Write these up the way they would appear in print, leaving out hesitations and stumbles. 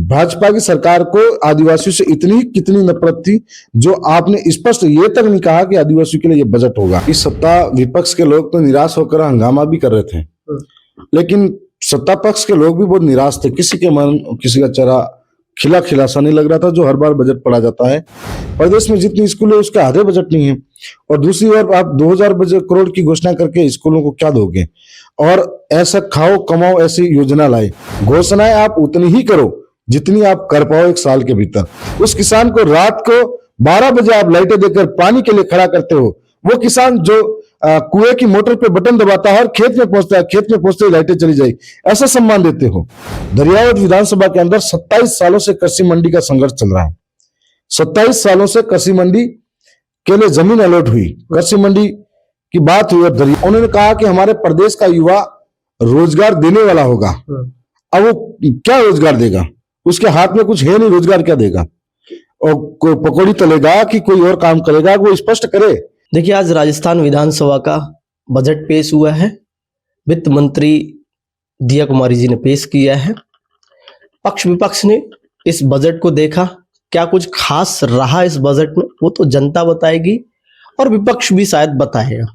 भाजपा की सरकार को आदिवासियों से इतनी कितनी नफरत थी जो आपने स्पष्ट ये तक नहीं कहा कि आदिवासियों के लिए ये बजट होगा। इस सत्ता विपक्ष के लोग तो निराश होकर हंगामा भी कर रहे थे, लेकिन सत्ता पक्ष के लोग भी बहुत निराश थे। किसी के मन, किसी का चेहरा खिला खिला सा नहीं लग रहा था। जो हर बार बजट पढ़ा जाता है, प्रदेश में जितनी स्कूल है उसका आधे बजट नहीं है, और दूसरी ओर आप 2000 करोड़ की घोषणा करके स्कूलों को क्या दोगे? और ऐसा खाओ कमाओ ऐसी योजना लाए। घोषणाएं आप उतनी ही करो जितनी आप कर पाओ एक साल के भीतर। उस किसान को रात को 12 बजे आप लाइटें देकर पानी के लिए खड़ा करते हो, वो किसान जो कुएं की मोटर पे बटन दबाता है और खेत में पहुंचता है, खेत में पहुंचते ही लाइटें चली जाए, ऐसा सम्मान देते हो। दरियावत विधानसभा के अंदर 27 सालों से कृषि मंडी का संघर्ष चल रहा है। 27 सालों से कृषि मंडी के लिए जमीन अलॉट हुई, कृषि मंडी की बात हुई, और उन्होंने कहा कि हमारे प्रदेश का युवा रोजगार देने वाला होगा। अब वो क्या रोजगार देगा? उसके हाथ में कुछ है नहीं, रोजगार क्या देगा? और कोई पकौड़ी तलेगा कि कोई और काम करेगा, वो स्पष्ट करे। देखिए, आज राजस्थान विधानसभा का बजट पेश हुआ है। वित्त मंत्री दिया कुमारी जी ने पेश किया है। पक्ष विपक्ष ने इस बजट को देखा, क्या कुछ खास रहा इस बजट में वो तो जनता बताएगी और विपक्ष भी शायद बताएगा।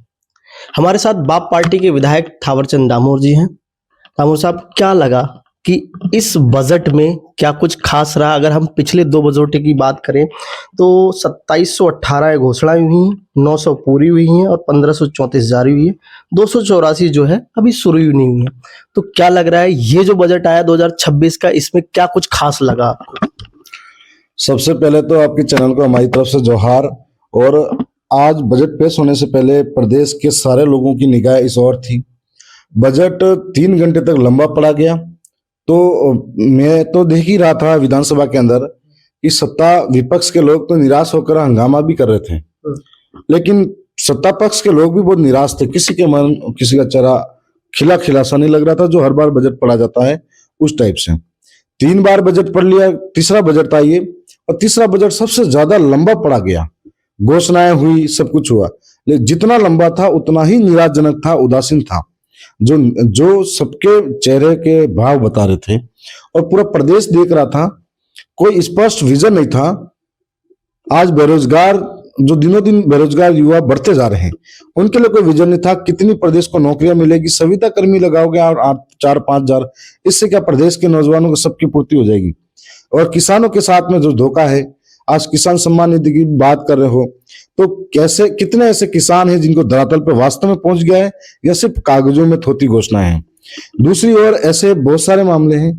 हमारे साथ बाप पार्टी के विधायक थावरचंद डामोर जी हैं। डामोर साहब, क्या लगा कि इस बजट में क्या कुछ खास रहा? अगर हम पिछले 2 बजटों की बात करें तो 2718 घोषणाएं हुई हैं, 900 पूरी हुई हैं और 1534 जारी हुई है। 284 जो है अभी शुरू ही नहीं हुई है। तो क्या लग रहा है ये जो बजट आया 2026 का, इसमें क्या कुछ खास लगा आपको? सबसे पहले तो आपके चैनल को हमारी तरफ से जोहार। और आज बजट पेश होने से पहले प्रदेश के सारे लोगों की निगाह इस ओर थी। बजट 3 घंटे तक लंबा पड़ा गया, तो मैं तो देख ही रहा था विधानसभा के अंदर कि सत्ता विपक्ष के लोग तो निराश होकर हंगामा भी कर रहे थे, लेकिन सत्ता पक्ष के लोग भी बहुत निराश थे। किसी के मन, किसी का चेहरा खिला खिला सा नहीं लग रहा था। जो हर बार बजट पढ़ा जाता है उस टाइप से 3 बार बजट पढ़ लिया, तीसरा बजट था ये, और तीसरा बजट सबसे ज्यादा लंबा पड़ा गया। घोषणाएं हुई, सब कुछ हुआ, लेकिन जितना लंबा था उतना ही निराशजनक था, उदासीन था। जो सबके चेहरे के भाव बता रहे थे और पूरा प्रदेश देख रहा था, कोई स्पष्ट विजन नहीं था। आज बेरोजगार, जो दिनों दिन बेरोजगार युवा बढ़ते जा रहे हैं, उनके लिए कोई विजन नहीं था। कितनी प्रदेश को नौकरियां मिलेगी? संविदा कर्मी लगाओगे और 4-5 हजार, इससे क्या प्रदेश के नौजवानों को सबकी पूर्ति हो जाएगी? और किसानों के साथ में जो धोखा है, आज किसान सम्मान निधि की बात कर रहे हो, तो कैसे, कितने ऐसे किसान हैं जिनको धरातल पे वास्तव में पहुंच गया है या सिर्फ कागजों में थोती घोषणाएं हैं? दूसरी ओर ऐसे बहुत सारे मामले हैं।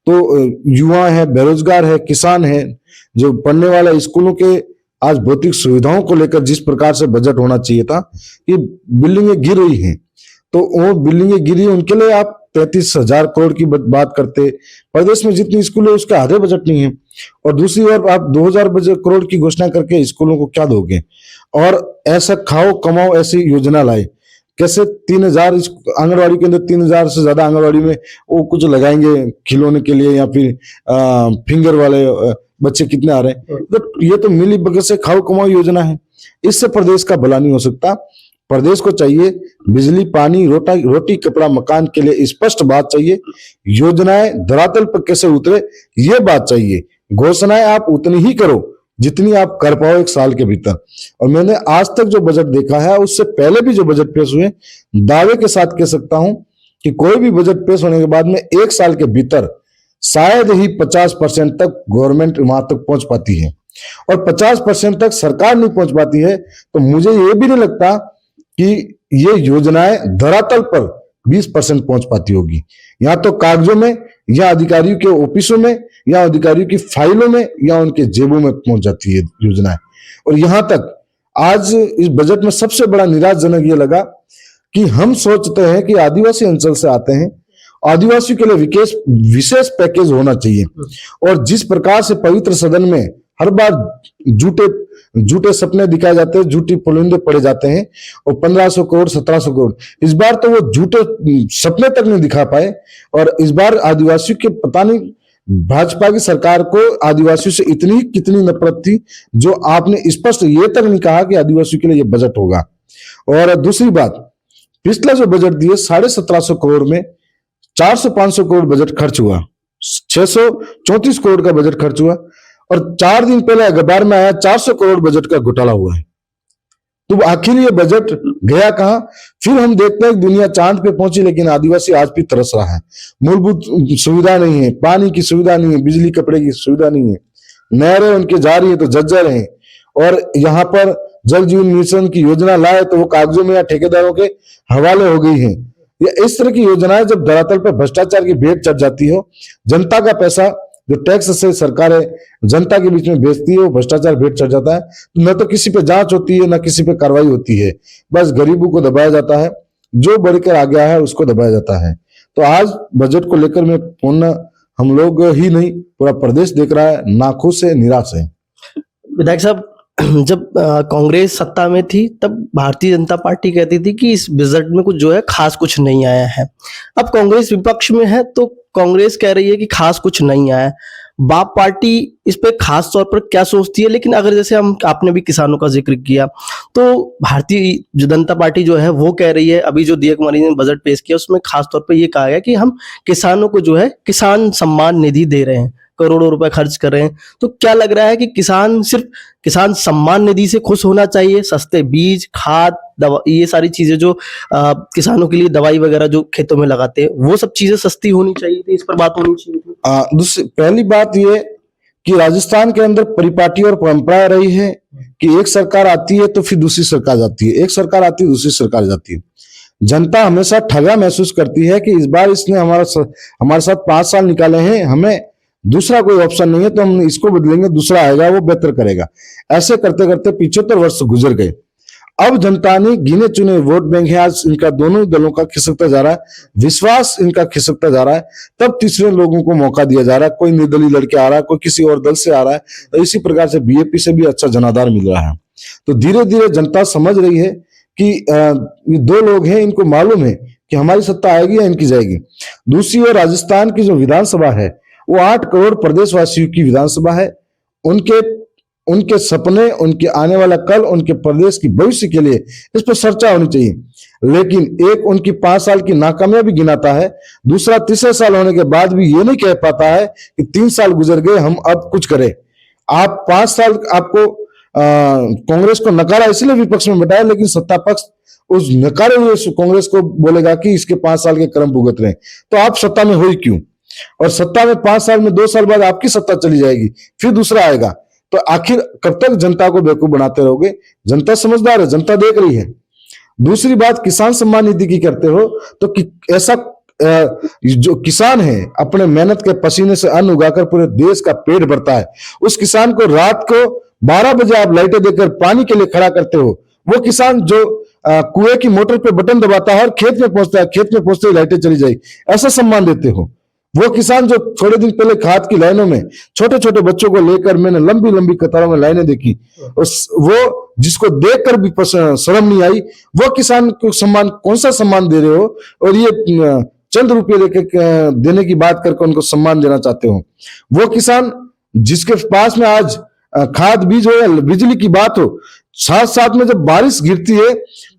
तो युवा है, बेरोजगार है, किसान है, जो पढ़ने वाला, स्कूलों के आज भौतिक सुविधाओं को लेकर जिस प्रकार से बजट होना चाहिए था, ये बिल्डिंगें गिर रही हैं, तो वो बिल्डिंगें गिरी, उनके लिए आप 33,000 करोड़ की बात करते। प्रदेश में जितनी स्कूल है उसका आधे बजट नहीं है, और दूसरी ओर आप 2000 करोड़ की घोषणा करके स्कूलों को क्या दोगे? और ऐसा खाओ कमाओ ऐसी योजना लाए। कैसे 3000 आंगनबाड़ी के अंदर 3000 से ज्यादा आंगनबाड़ी में वो कुछ लगाएंगे खिलौने के लिए, या फिर फिंगर वाले बच्चे कितने आ रहे हैं? तो ये तो मिली बगल से खाओ कमाओ योजना है। इससे प्रदेश का भला नहीं हो सकता। प्रदेश को चाहिए बिजली, पानी, रोटी कपड़ा मकान के लिए स्पष्ट बात चाहिए। योजनाएं धरातल पर कैसे उतरे ये बात चाहिए। घोषणाएं आप उतनी ही करो जितनी आप कर पाओ एक साल के भीतर। और मैंने आज तक जो बजट देखा है, उससे पहले भी जो बजट पेश हुए, दावे के साथ कह सकता हूं कि कोई भी बजट पेश होने के बाद में 1 साल के भीतर शायद ही 50% तक गवर्नमेंट वहां तक पहुंच पाती है, और 50% तक सरकार नहीं पहुंच पाती है, तो मुझे ये भी नहीं लगता कि ये योजनाएं धरातल पर 20% पहुंच पाती होगी। या तो कागजों में, या अधिकारियों के ऑफिसों में, या अधिकारियों की फाइलों में, या उनके जेबों में पहुंच जाती है योजनाएं। और यहां तक आज इस बजट में सबसे बड़ा निराशजनक ये लगा कि हम सोचते हैं कि आदिवासी अंचल से आते हैं, आदिवासियों के लिए विशेष पैकेज होना चाहिए, और जिस प्रकार से पवित्र सदन में हर बार झूठे सपने दिखाए जाते हैं, झूठी पुलिंदे पड़े जाते हैं, और 1500 करोड़ 1700 करोड़, इस बार तो वो झूठे सपने तक नहीं दिखा पाए। और इस बार आदिवासियों के, पता नहीं भाजपा की सरकार को आदिवासियों से इतनी कितनी नफरत थी जो आपने स्पष्ट ये तक नहीं कहा कि आदिवासियों के लिए ये बजट होगा। और दूसरी बात, पिछला जो बजट दिए 1750 करोड़ में 400-500 करोड़ बजट खर्च हुआ, 634 करोड़ का बजट खर्च हुआ, और 4 दिन पहले अखबार में आया 400 करोड़ बजट का घोटाला हुआ है। तो आखिर ये बजट गया कहां? फिर हम देखते हैं कि दुनिया चांद पे पहुंची, लेकिन आदिवासी आज भी तरस रहा है। मूलभूत सुविधा नहीं है, पानी की सुविधा नहीं है, बिजली कपड़े की सुविधा नहीं है, नहरें उनके जा रही है तो जर्जर हैं, और यहाँ पर जल जीवन मिशन की योजना लाए तो वो कागजों में या ठेकेदारों के हवाले हो गई है। या इस तरह की योजनाएं जब धरातल पर भ्रष्टाचार की भेंट चढ़ जाती हो, जनता का पैसा जो टैक्स से सरकारें जनता के बीच में बेचती है, वो भ्रष्टाचार भेंट चढ़ जाता है, न तो किसी पे जांच होती है, न किसी पे कार्रवाई होती है, बस गरीबों को दबाया जाता है, जो बढ़कर आ गया है उसको दबाया जाता है। तो आज बजट को लेकर मैं पूर्ण, हम लोग ही नहीं पूरा प्रदेश देख रहा है, नाखुश है, निराश है। विधायक साहब, जब कांग्रेस सत्ता में थी तब भारतीय जनता पार्टी कहती थी कि इस बजट में कुछ जो है खास कुछ नहीं आया है। अब कांग्रेस विपक्ष में है तो कांग्रेस कह रही है कि खास कुछ नहीं आया है। बाप पार्टी इस पे खास तौर पर क्या सोचती है? लेकिन अगर जैसे आपने भी किसानों का जिक्र किया, तो भारतीय जनता पार्टी जो है वो कह रही है, अभी जो दिया कुमारी ने बजट पेश किया उसमें खास तौर पर ये कहा गया कि हम किसानों को जो है किसान सम्मान निधि दे रहे हैं, करोड़ों रुपए खर्च कर रहे हैं। तो क्या लग रहा है कि किसान सिर्फ किसान सम्मान निधि से खुश होना चाहिए? सस्ते बीज, खाद, दवा, ये सारी चीजें जो किसानों के लिए दवाई वगैरह जो खेतों में लगाते हैं, वो सब चीजें सस्ती होनी चाहिए थी, इस पर बात होनी चाहिए थी। दूसरी पहली बात ये कि राजस्थान के अंदर परिपाटी और परंपरा रही है कि एक सरकार आती है तो फिर दूसरी सरकार जाती है, एक सरकार आती है दूसरी सरकार जाती है। जनता हमेशा ठगा महसूस करती है कि इस बार इसने हमारे साथ 5 साल निकाले हैं, हमें दूसरा कोई ऑप्शन नहीं है, तो हम इसको बदलेंगे, दूसरा आएगा वो बेहतर करेगा। ऐसे करते करते 75 वर्ष गुजर गए। अब जनता ने गिने चुने वोट बैंक है, आज इनका दोनों दलों का खिसकता जा रहा है, विश्वास इनका खिसकता जा रहा है, तब तीसरे लोगों को मौका दिया जा रहा है। कोई निर्दलीय लड़के आ रहा है, कोई किसी और दल से आ रहा है, तो इसी प्रकार से बीएपी से भी अच्छा जनाधार मिल रहा है। तो धीरे धीरे जनता समझ रही है कि ये 2 लोग हैं, इनको मालूम है कि हमारी सत्ता आएगी या इनकी जाएगी। दूसरी ओर राजस्थान की जो विधानसभा है वो 8 करोड़ प्रदेशवासियों की विधानसभा है। उनके सपने, उनके आने वाला कल, उनके प्रदेश की भविष्य के लिए इस पर चर्चा होनी चाहिए। लेकिन एक उनकी 5 साल की नाकामयाबी गिनाता है, दूसरा तीसरे साल होने के बाद भी ये नहीं कह पाता है कि 3 साल गुजर गए, हम अब कुछ करें। आप 5 साल आपको कांग्रेस को नकारा इसलिए विपक्ष में बैठाया, लेकिन सत्ता पक्ष उस नकारे हुए कांग्रेस को बोलेगा कि इसके 5 साल के कर्म भुगत रहे, तो आप सत्ता में हुई क्यों? और सत्ता में 5 साल में 2 साल बाद आपकी सत्ता चली जाएगी, फिर दूसरा आएगा, तो आखिर कब तक जनता को बेवकूफ बनाते रहोगे? जनता समझदार है, जनता देख रही है। दूसरी बात, किसान सम्मान निधि की करते हो तो ऐसा जो किसान है अपने मेहनत के पसीने से अन्न उगाकर पूरे देश का पेट भरता है, उस किसान को रात को 12 बजे आप लाइटें देकर पानी के लिए खड़ा करते हो। वो किसान जो कुएं की मोटर पे बटन दबाता है और खेत में पहुंचता है, खेत में पहुंचते ही लाइटें चली जाएगी, ऐसा सम्मान देते हो। वो किसान जो थोड़े दिन पहले खाद की लाइनों में छोटे छोटे बच्चों को लेकर मैंने लंबी लंबी कतारों में लाइनें देखी, वो जिसको देखकर भी शर्म नहीं आई, वो किसान को सम्मान, कौन सा सम्मान दे रहे हो? और ये चंद रुपये लेके देने की बात करके उनको सम्मान देना चाहते हो। वो किसान जिसके पास में आज खाद बीज हो या बिजली की बात हो, साथ साथ में जब बारिश गिरती है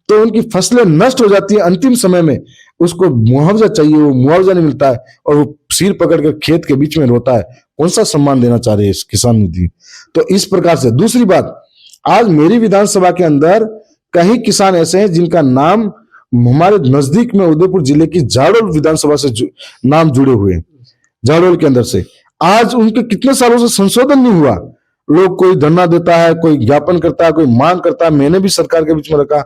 तो उनकी फसलें नष्ट हो जाती है, अंतिम समय में उसको मुआवजा चाहिए, वो मुआवजा नहीं मिलता है और वो सिर पकड़कर खेत के बीच में रोता है। कौन सा सम्मान देना चाह रहे हैं इस किसान निधि? तो इस प्रकार से। दूसरी बात, आज मेरी विधानसभा के अंदर कई किसान ऐसे हैं जिनका नाम हमारे नजदीक में उदयपुर जिले की जाडोल विधानसभा से नाम जुड़े हुए हैं। जाडोल के अंदर से आज उनके कितने सालों से संशोधन नहीं हुआ। लोग कोई धरना देता है, कोई ज्ञापन करता है, कोई मांग करता है, मैंने भी सरकार के बीच में रखा,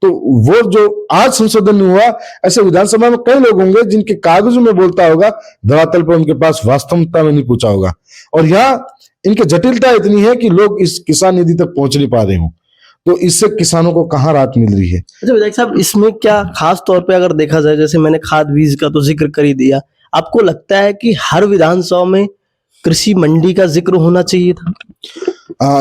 तो वो जो आज संशोधन नहीं हुआ, ऐसे विधानसभा में कई लोग होंगे जिनके कागजों में बोलता होगा, धरातल पर उनके पास वास्तविकता में नहीं पूछा होगा। और यहाँ इनकी जटिलता इतनी है कि लोग इस किसान निधि तक पहुंच नहीं पा रहे हो, तो इससे किसानों को कहाँ राहत मिल रही है? अच्छा विधायक साहब, इसमें क्या खास तौर पे अगर देखा जाए, जैसे मैंने खाद बीज का तो जिक्र कर ही दिया, आपको लगता है कि हर विधानसभा में कृषि मंडी का जिक्र होना चाहिए था?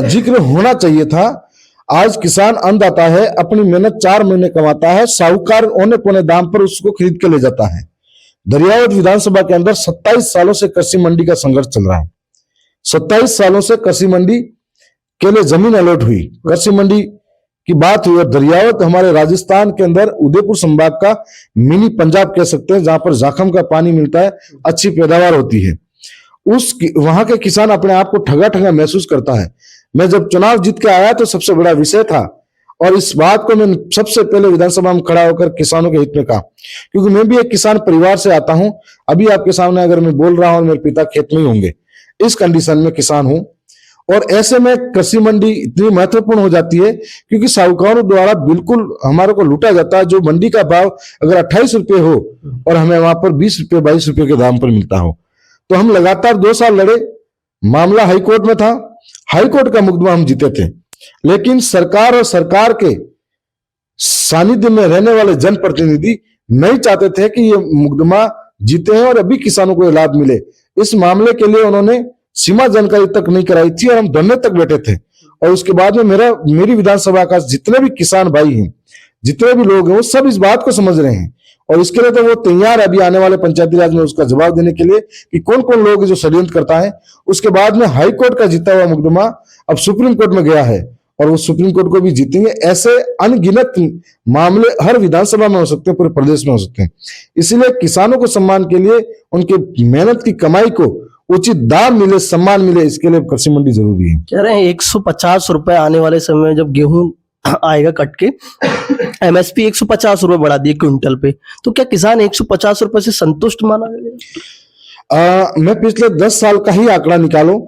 जिक्र होना चाहिए था। आज किसान अन्नदाता है, अपनी मेहनत 4 महीने कमाता है, साहूकार औने पौने दाम पर उसको खरीद के ले जाता है। दरियावत विधानसभा के अंदर 27 सालों से कृषि मंडी का संघर्ष चल रहा है। 27 सालों से कृषि मंडी के लिए जमीन अलॉट हुई, कृषि मंडी की बात हुई। और दरियावत हमारे राजस्थान के अंदर उदयपुर संभाग का मिनी पंजाब कह सकते हैं, जहां पर जाखम का पानी मिलता है, अच्छी पैदावार होती है। वहां के किसान अपने आप को ठगा ठगा महसूस करता है। मैं जब चुनाव जीत के आया तो सबसे बड़ा विषय था, और इस बात को मैं सबसे पहले विधानसभा में खड़ा होकर किसानों के हित में कहा, क्योंकि मैं भी एक किसान परिवार से आता हूं। अभी आपके सामने अगर मैं बोल रहा हूं, मेरे पिता खेत में ही होंगे, इस कंडीशन में किसान हूं। और ऐसे में कृषि मंडी इतनी महत्वपूर्ण हो जाती है क्योंकि साहूकारों द्वारा बिल्कुल हमारे को लूटा जाता है। जो मंडी का भाव अगर 28 रुपये हो और हमें वहां पर 20 रुपये 22 रुपये के दाम पर मिलता हो, तो हम लगातार 2 साल लड़े। मामला हाईकोर्ट में था, हाईकोर्ट का मुकदमा हम जीते थे, लेकिन सरकार और सरकार के सानिध्य में रहने वाले जनप्रतिनिधि नहीं चाहते थे कि ये मुकदमा जीते हैं और अभी किसानों को लाभ मिले। इस मामले के लिए उन्होंने सीमा जानकारी तक नहीं कराई थी और हम धरने तक बैठे थे। और उसके बाद में मेरी विधानसभा का जितने भी किसान भाई हैं, जितने भी लोग हैं, वो सब इस बात को समझ रहे हैं और इसके लिए तो वो तैयार है अभी आने वाले पंचायती राज में उसका जवाब देने के लिए कि कौन कौन लोग जो षड्यंत्र करता है। उसके बाद में हाई कोर्ट का जीता हुआ मुकदमा अब सुप्रीम कोर्ट में गया है और वो सुप्रीम कोर्ट को भी जीतेंगे। ऐसे अनगिनत मामले हर विधानसभा में हो सकते हैं, पूरे प्रदेश में हो सकते हैं। इसलिए किसानों को सम्मान के लिए उनके मेहनत की कमाई को उचित दाम मिले, सम्मान मिले, इसके लिए कृषि मंडी जरूरी है। कह रहे हैं 150 रुपए आने वाले समय में जब गेहूं आएगा कट के, एमएसपी 150 रुपए बढ़ा दिए क्विंटल पे, तो क्या किसान 150 रुपए से संतुष्ट माना जाएगा? मैं पिछले 10 साल का ही आंकड़ा निकालो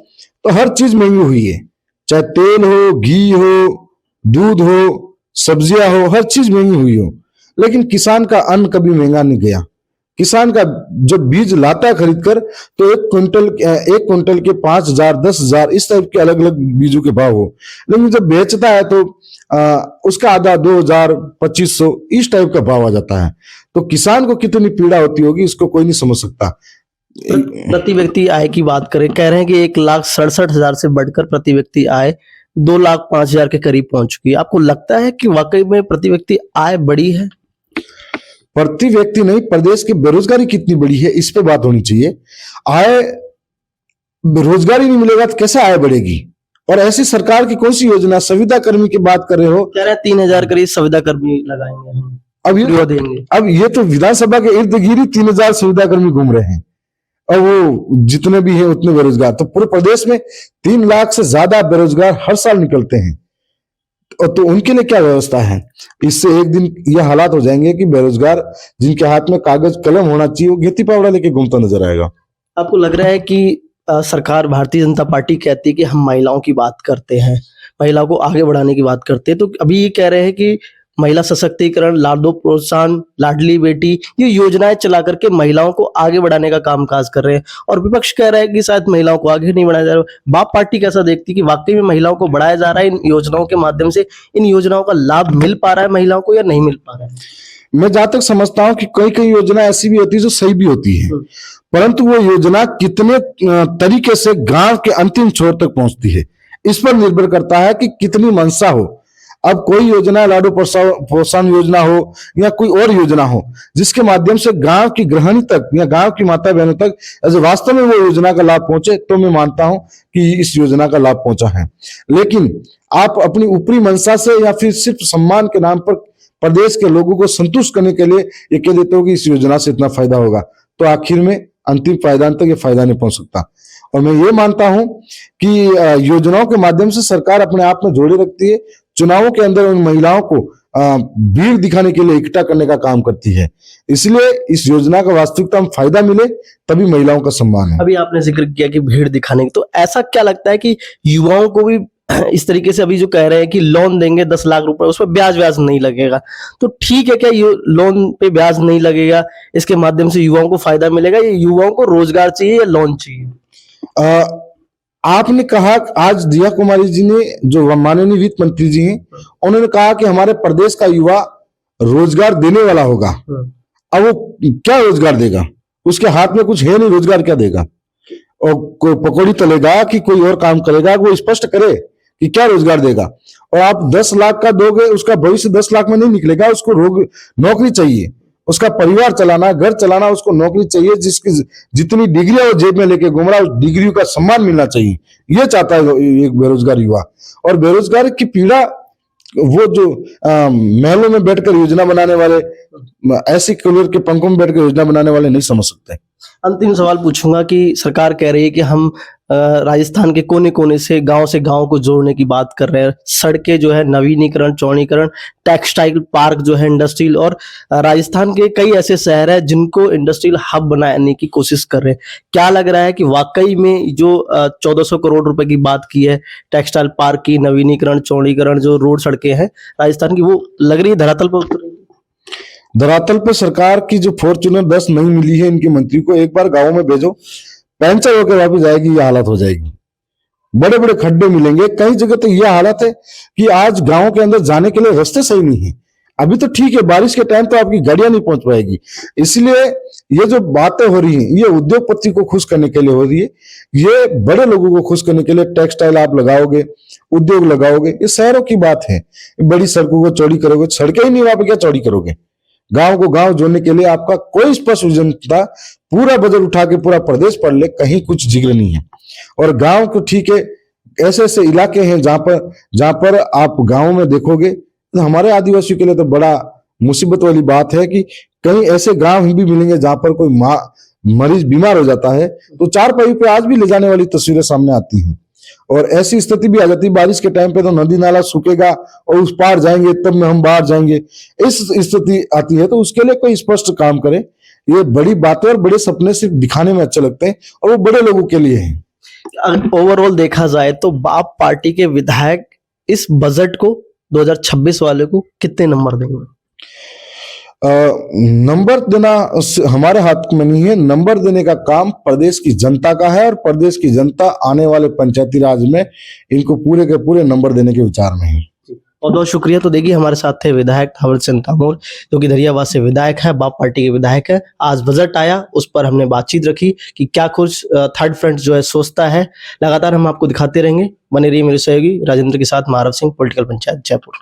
तो हर चीज महंगी हुई है, चाहे तेल हो, घी हो, दूध हो, सब्जियां हो, हर चीज महंगी हुई हो, लेकिन किसान का अन्न कभी महंगा नहीं गया। किसान का जो बीज लाता है खरीद कर, तो एक क्विंटल के 5,000 10,000 इस टाइप के अलग अलग बीजों के भाव हो, लेकिन जब बेचता है तो उसका आधा 2,000 2,500 इस टाइप का भाव आ जाता है। तो किसान को कितनी पीड़ा होती होगी इसको कोई नहीं समझ सकता। प्रति व्यक्ति आय की बात करें, कह रहे हैं कि 1,67,000 से बढ़कर प्रति व्यक्ति आय 2,05,000 के करीब पहुंच चुकी है। आपको लगता है कि वाकई में प्रति व्यक्ति आय बढ़ी है? प्रति व्यक्ति नहीं, प्रदेश की बेरोजगारी कितनी बड़ी है इस पे बात होनी चाहिए। आय, रोजगारी नहीं मिलेगा तो कैसे आय बढ़ेगी? और ऐसी सरकार की कौन सी योजना? संविदा कर्मी की बात कर रहे हो, कह रहे हैं 3,000 करीब संविदा कर्मी लगाएंगे हम, अब ये तो विधानसभा के इर्द गिर्द ही 3,000 संविदा कर्मी घूम रहे हैं और वो जितने भी हैं उतने बेरोजगार। तो पूरे प्रदेश में 3 लाख से ज्यादा बेरोजगार हर साल निकलते हैं, तो उनके लिए क्या व्यवस्था है? इससे एक दिन यह हालात हो जाएंगे कि बेरोजगार जिनके हाथ में कागज कलम होना चाहिए वो घेती पावड़ा लेके घूमता नजर आएगा। आपको लग रहा है कि सरकार भारतीय जनता पार्टी कहती है कि हम महिलाओं की बात करते हैं, महिलाओं को आगे बढ़ाने की बात करते हैं, तो अभी ये कह रहे हैं कि महिला सशक्तिकरण, लाडो प्रोत्साहन, लाडली बेटी, ये योजनाएं चला करके महिलाओं को आगे बढ़ाने का काम काज कर रहे हैं, और विपक्ष कह रहा है कि शायद महिलाओं को आगे नहीं बढ़ाया जा रहा। बाप पार्टी कैसा देखती है कि वाकई में महिलाओं को बढ़ाया जा रहा है इन योजनाओं के माध्यम से? इन योजनाओं का लाभ मिल पा रहा है महिलाओं को या नहीं मिल पा रहा है? मैं जहां तक समझता हूं कि कई कई योजना ऐसी भी होती है जो सही भी होती है, परंतु वो योजना कितने तरीके से गांव के अंतिम छोर तक पहुंचती है इस पर निर्भर करता है कि कितनी मंशा हो। अब कोई योजना, लाडो प्रोत्साहन योजना हो या कोई और योजना हो जिसके माध्यम से गांव की गृहिणी तक या गांव की माता बहनों तक वास्तव में वो योजना का लाभ पहुंचे, तो मैं मानता हूं कि इस योजना का लाभ पहुंचा है। लेकिन आप अपनी ऊपरी मंशा से या फिर सिर्फ सम्मान के नाम पर प्रदेश के लोगों को संतुष्ट करने के लिए ये कह देते हो कि इस योजना से इतना फायदा होगा, तो आखिर में अंतिम पायदान तक ये फायदा नहीं पहुंच सकता। और मैं ये मानता हूं कि योजनाओं के माध्यम से सरकार अपने आप में जोड़े रखती है, चुनावों के अंदर उन महिलाओं को भीड़ दिखाने के लिए इकट्ठा करने का काम करती है। इसलिए इस योजना का वास्तविकता में फायदा मिले तभी महिलाओं का सम्मान है। अभी आपने जिक्र किया कि भीड़ दिखाने की, तो ऐसा क्या लगता है कि युवाओं को भी इस तरीके से अभी जो कह रहे हैं कि लोन देंगे 10 लाख रुपए, उस पर ब्याज नहीं लगेगा, तो ठीक है क्या ये लोन पे ब्याज नहीं लगेगा, इसके माध्यम से युवाओं को फायदा मिलेगा? ये युवाओं को रोजगार चाहिए या लोन चाहिए? आपने कहा, आज दिया कुमारी जी ने, जो माननीय वित्त मंत्री जी हैं, उन्होंने कहा कि हमारे प्रदेश का युवा रोजगार देने वाला होगा। अब वो क्या रोजगार देगा? उसके हाथ में कुछ है नहीं, रोजगार क्या देगा? और कोई पकौड़ी तलेगा कि कोई और काम करेगा? वो स्पष्ट करे कि क्या रोजगार देगा। और आप 10 लाख का दोगे, उसका भविष्य 10 लाख में नहीं निकलेगा। उसको नौकरी चाहिए, उसका परिवार चलाना, घर चलाना, उसको नौकरी चाहिए। जिसकी जितनी डिग्रियां वो जेब में लेके घूम रहा है, उस डिग्री का सम्मान मिलना चाहिए, ये चाहता है एक बेरोजगार युवा। और बेरोजगारी की पीड़ा वो जो महलों में बैठकर योजना बनाने वाले, ऐसी कूलर के पंखों में बैठकर योजना बनाने वाले नहीं समझ सकते। अंतिम सवाल पूछूंगा कि सरकार कह रही है कि हम राजस्थान के कोने कोने से गांव को जोड़ने की बात कर रहे हैं, सड़कें जो है नवीनीकरण, चौड़ीकरण, टेक्सटाइल पार्क जो है इंडस्ट्रियल, और राजस्थान के कई ऐसे शहर है जिनको इंडस्ट्रियल हब बनाने की कोशिश कर रहे हैं। क्या लग रहा है कि वाकई में जो 1400 करोड़ रुपए की बात की है टेक्सटाइल पार्क की, नवीनीकरण, चौड़ीकरण, जो रोड सड़कें हैं राजस्थान की, वो लग रही है धरातल पर उतरेगी? धरातल पे सरकार की जो फॉर्च्यूनर 10 नहीं मिली है इनके मंत्री को, एक बार गाँव में भेजो, पंचर होकर वापस जाएगी, ये हालत हो जाएगी। बड़े बड़े खड्डे मिलेंगे। कई जगह तो यह हालत है कि आज गांव के अंदर जाने के लिए रास्ते सही नहीं है। अभी तो ठीक है, बारिश के टाइम तो आपकी गाड़ियां नहीं पहुंच पाएगी। इसलिए ये जो बातें हो रही हैं, ये उद्योगपति को खुश करने के लिए हो रही है। ये बड़े लोगों को खुश करने के लिए टेक्सटाइल आप लगाओगे, उद्योग लगाओगे, ये शहरों की बात है। बड़ी सड़कों को चौड़ी करोगे, सड़कें ही नहीं, वहां पे क्या चौड़ी करोगे? गांव को गांव जोड़ने के लिए आपका कोई स्पष्ट विजन था। पूरा बजट उठा के पूरा प्रदेश पढ़ ले, कहीं कुछ जिक्र नहीं है। और गांव को ठीक है, ऐसे ऐसे इलाके हैं जहां पर आप गांव में देखोगे तो हमारे आदिवासियों के लिए तो बड़ा मुसीबत वाली बात है कि कहीं ऐसे गांव ही भी मिलेंगे जहां पर कोई मरीज बीमार हो जाता है तो 4 पहियों पे आज भी ले जाने वाली तस्वीरें सामने आती हैं। और ऐसी स्थिति भी आ जाती है बारिश के टाइम पे, तो नदी नाला सूखेगा और उस पार जाएंगे तब में हम बाहर जाएंगे, इस स्थिति आती है। तो उसके लिए कोई स्पष्ट काम करे। ये बड़ी बातें और बड़े सपने सिर्फ दिखाने में अच्छे लगते हैं और वो बड़े लोगों के लिए हैं। ओवरऑल देखा जाए तो बाप पार्टी के विधायक इस बजट को 2026 वाले को कितने नंबर देंगे? नंबर देना हमारे हाथ में नहीं है। नंबर देने का काम प्रदेश की जनता का है और प्रदेश की जनता आने वाले पंचायती राज में इनको पूरे के पूरे नंबर देने के विचार में है। बहुत बहुत शुक्रिया। तो देखिए हमारे साथ थे विधायक थावर चंद तमोर, जो कि धरियावाद से विधायक है, बाप पार्टी के विधायक है। आज बजट आया, उस पर हमने बातचीत रखी कि क्या कुछ थर्ड फ्रंट जो है सोचता है। लगातार हम आपको दिखाते रहेंगे। बने रहिए मेरे सहयोगी राजेंद्र के साथ। महाराव सिंह, पॉलिटिकल पंचायत, जयपुर।